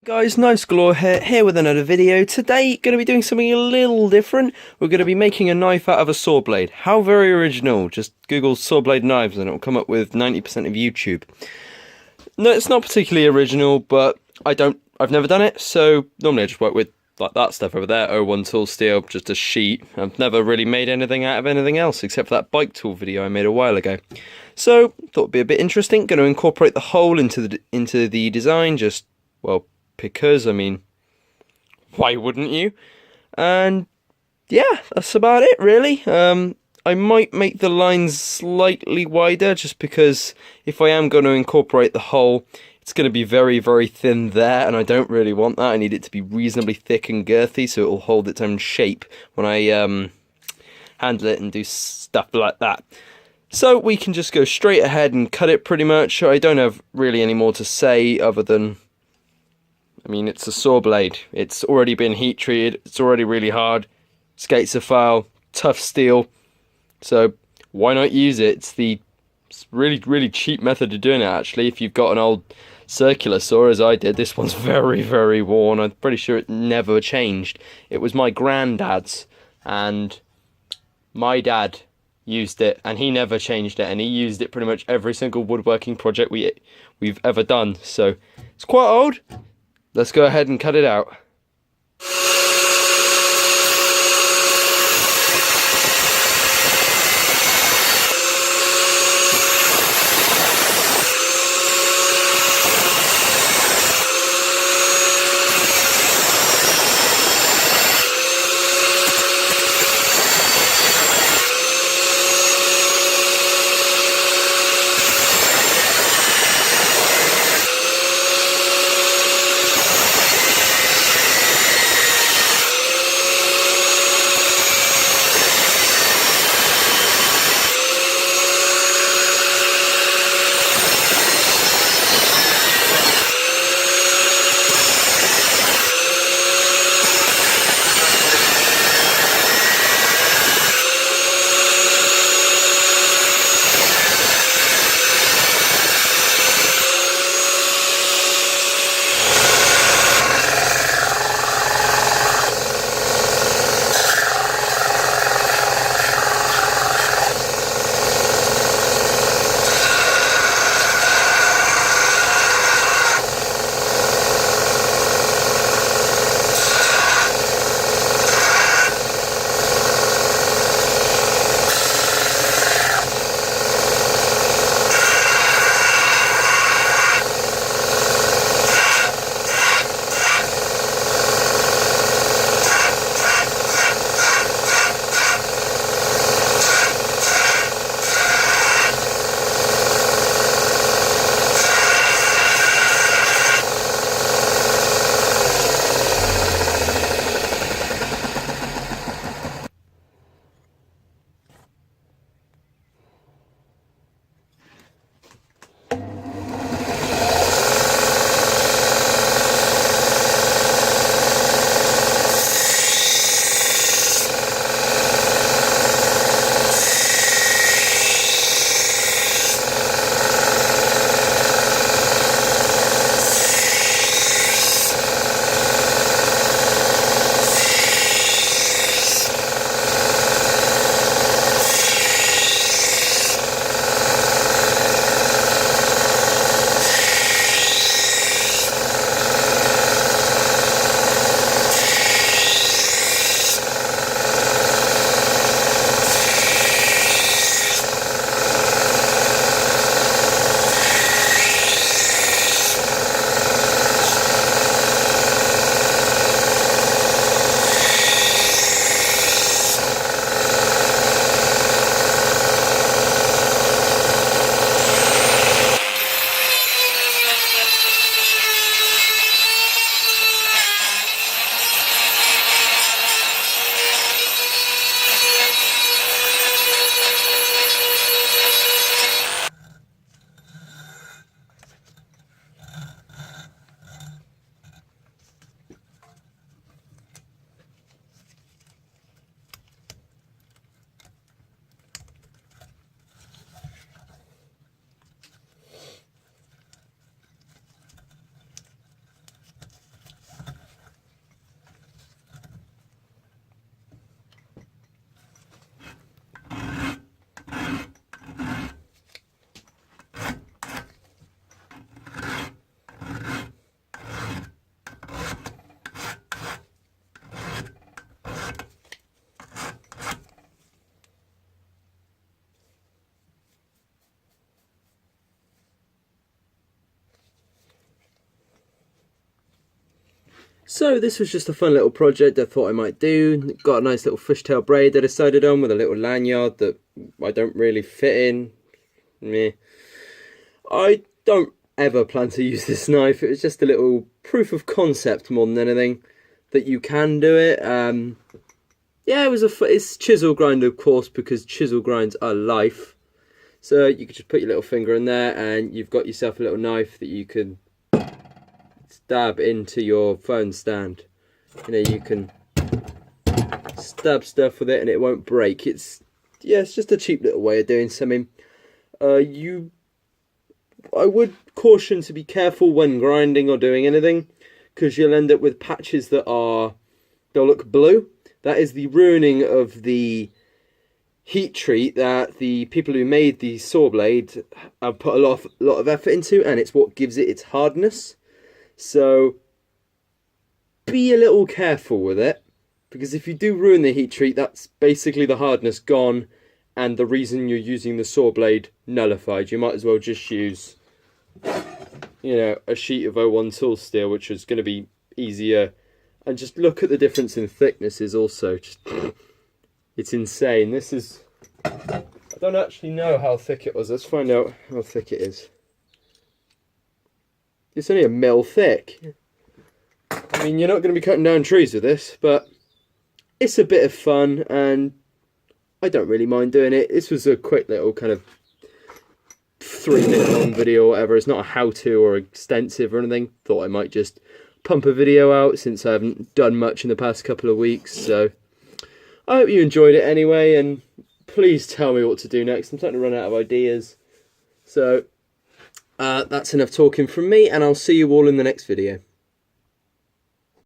Guys, Knives Galore here with another video. Today, going to be doing something a little different. We're going to be making a knife out of a saw blade. How very original. Just Google saw blade knives and it'll come up with 90% of YouTube. No, it's not particularly original, but I've never done it, so normally I just work with like that stuff over there, O1 tool steel, just a sheet. I've never really made anything out of anything else except for that bike tool video I made a while ago. So, thought it'd be a bit interesting. Going to incorporate the hole into the design, just, well, because, I mean, why wouldn't you? And yeah, that's about it really. I might make the lines slightly wider just because if I am going to incorporate the hole, it's going to be very, very thin there, and I don't really want that. I need it to be reasonably thick and girthy so it will hold its own shape when I handle it and do stuff like that. So we can just go straight ahead and cut it pretty much. I don't have really any more to say other than, I mean, it's a saw blade. It's already been heat treated. It's already really hard. Scatesophile, tough steel. So why not use it? It's really, really cheap method of doing it, actually. If you've got an old circular saw, as I did, this one's very, very worn. I'm pretty sure it never changed. It was my granddad's, and my dad used it, and he never changed it, and he used it pretty much every single woodworking project we've ever done. So it's quite old. Let's go ahead and cut it out. So this was just a fun little project I thought I might do. Got a nice little fishtail braid I decided on with a little lanyard that I don't really fit in. Meh. I don't ever plan to use this knife. It was just a little proof of concept more than anything that you can do it. Yeah, it's chisel grind, of course, because chisel grinds are life. So you could just put your little finger in there and you've got yourself a little knife that you can stab into your phone stand. You know, you can stab stuff with it and it won't break. It's just a cheap little way of doing something. I would caution to be careful when grinding or doing anything, because you'll end up with patches they'll look blue. That is the ruining of the heat treat that the people who made the saw blade have put a lot of effort into, and it's what gives it its hardness. So be a little careful with it, because if you do ruin the heat treat, that's basically the hardness gone and the reason you're using the saw blade nullified. You might as well just use, you know, a sheet of 01 tool steel, which is going to be easier. And just look at the difference in thicknesses also. It's insane. This is... I don't actually know how thick it was. Let's find out how thick it is. It's only a mil thick. I mean, you're not going to be cutting down trees with this, but it's a bit of fun and I don't really mind doing it. This was a quick little kind of 3-minute long video or whatever. It's not a how-to or extensive or anything. Thought I might just pump a video out since I haven't done much in the past couple of weeks. So I hope you enjoyed it anyway, and please tell me what to do next. I'm starting to run out of ideas. So that's enough talking from me, and I'll see you all in the next video.